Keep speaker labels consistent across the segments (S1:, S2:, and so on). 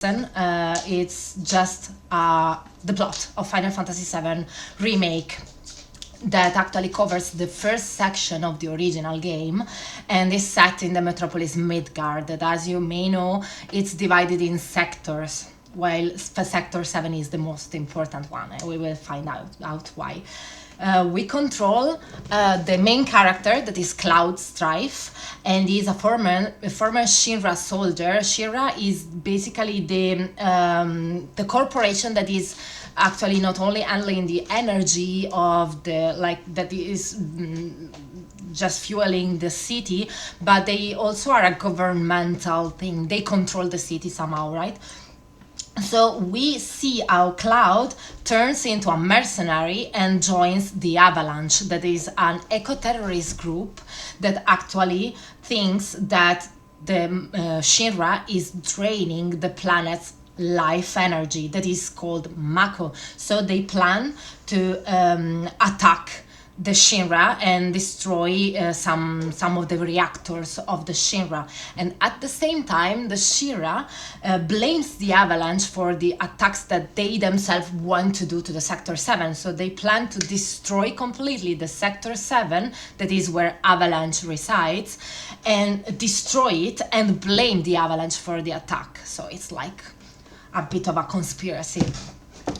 S1: It's just the plot of Final Fantasy VII Remake that actually covers the first section of the original game and is set in the metropolis Midgard, that, as you may know, it's divided in sectors, while Sector 7 is the most important one, and we will find out why. We control the main character, that is Cloud Strife, and he's a former Shinra soldier. Shinra is basically the corporation that is actually not only handling the energy of the, like, that is just fueling the city, but they also are a governmental thing. They control the city somehow, right? So we see how Cloud turns into a mercenary and joins the Avalanche, that is an eco-terrorist group that actually thinks that the Shinra is draining the planet's life energy, that is called Mako. So they plan to attack the Shinra and destroy some of the reactors of the Shinra. And at the same time, the Shinra blames the Avalanche for the attacks that they themselves want to do to the Sector 7. So they plan to destroy completely the Sector 7, that is where Avalanche resides, and destroy it and blame the Avalanche for the attack. So it's like a bit of a conspiracy.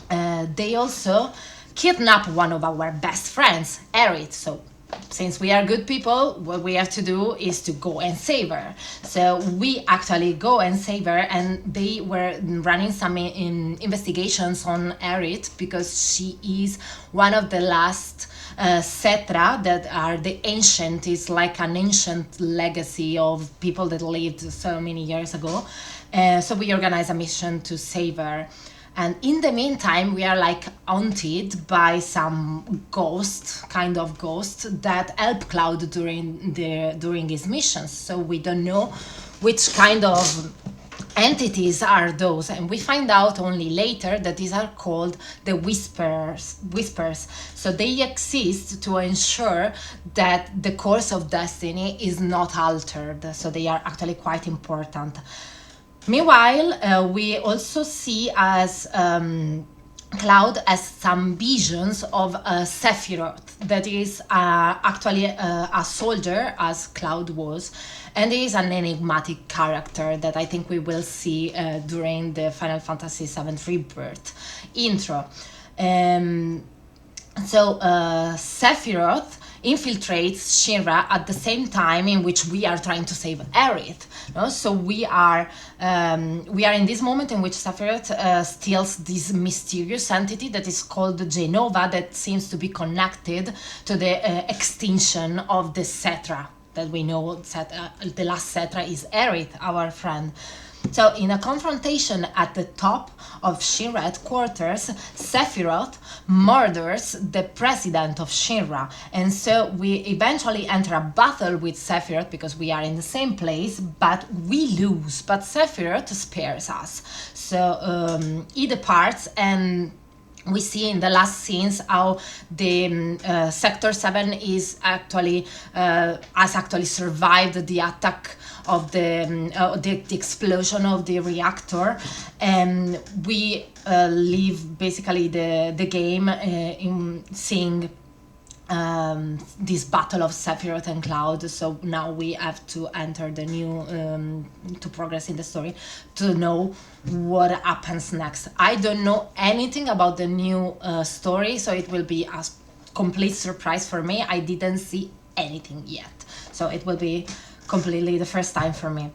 S1: They also kidnap one of our best friends, Aerith. So since we are good people, what we have to do is to go and save her. So we actually go and save her, and they were running some investigations on Aerith because she is one of the last Cetra that are the ancient, is like an ancient legacy of people that lived so many years ago. So we organize a mission to save her. And in the meantime, we are like haunted by some kind of ghost that help Cloud during his missions. So we don't know which kind of entities are those, and we find out only later that these are called the Whispers. So they exist to ensure that the course of destiny is not altered. So they are actually quite important. Meanwhile, we also see as Cloud as some visions of Sephiroth, that is actually a soldier, as Cloud was, and he is an enigmatic character that I think we will see during the Final Fantasy VII Rebirth intro. So Sephiroth infiltrates Shinra at the same time in which we are trying to save Aerith. No? So we are in this moment in which Sephiroth steals this mysterious entity that is called Genova, that seems to be connected to the extinction of the Cetra that we know. The last Cetra is Aerith, our friend. So in a confrontation at the top of Shinra headquarters, Sephiroth murders the president of Shinra, and so we eventually enter a battle with Sephiroth because we are in the same place, but we lose. But Sephiroth spares us. So he departs, and we see in the last scenes how the Sector 7 is actually has actually survived the attack of the explosion of the reactor, and we leave basically the game in seeing this battle of Sephiroth and Cloud. So now we have to enter the new to progress in the story to know what happens next. I don't know anything about the new story, so it will be a complete surprise for me. I didn't see anything yet, so it will be completely the first time for me.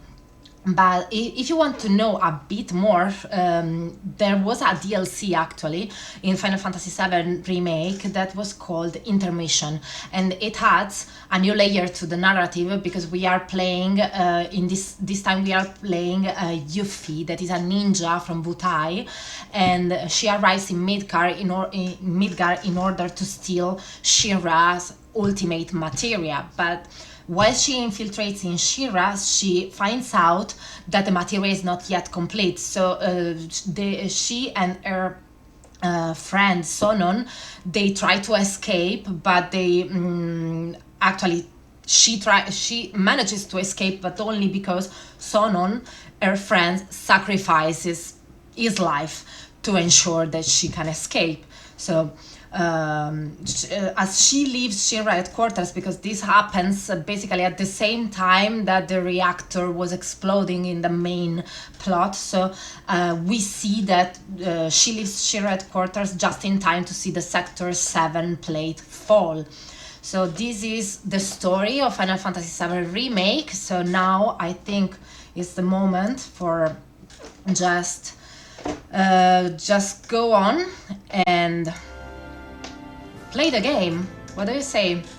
S1: But if you want to know a bit more, there was a DLC actually in Final Fantasy VII Remake that was called Intermission, and it adds a new layer to the narrative because we are playing in this time we are playing Yuffie, that is a ninja from Butai, and she arrives in Midgard in order to steal Shinra's ultimate materia. But while she infiltrates in Shinra, she finds out that the materia is not yet complete. So she and her friend Sonon, they try to escape, but they actually she manages to escape, but only because Sonon, her friend, sacrifices his life to ensure that she can escape. So as she leaves Shinra headquarters, because this happens basically at the same time that the reactor was exploding in the main plot, so we see that she leaves Shinra headquarters just in time to see the Sector 7 plate fall. So this is the story of Final Fantasy VII Remake. So now I think it's the moment for just go on and play the game. What do you say?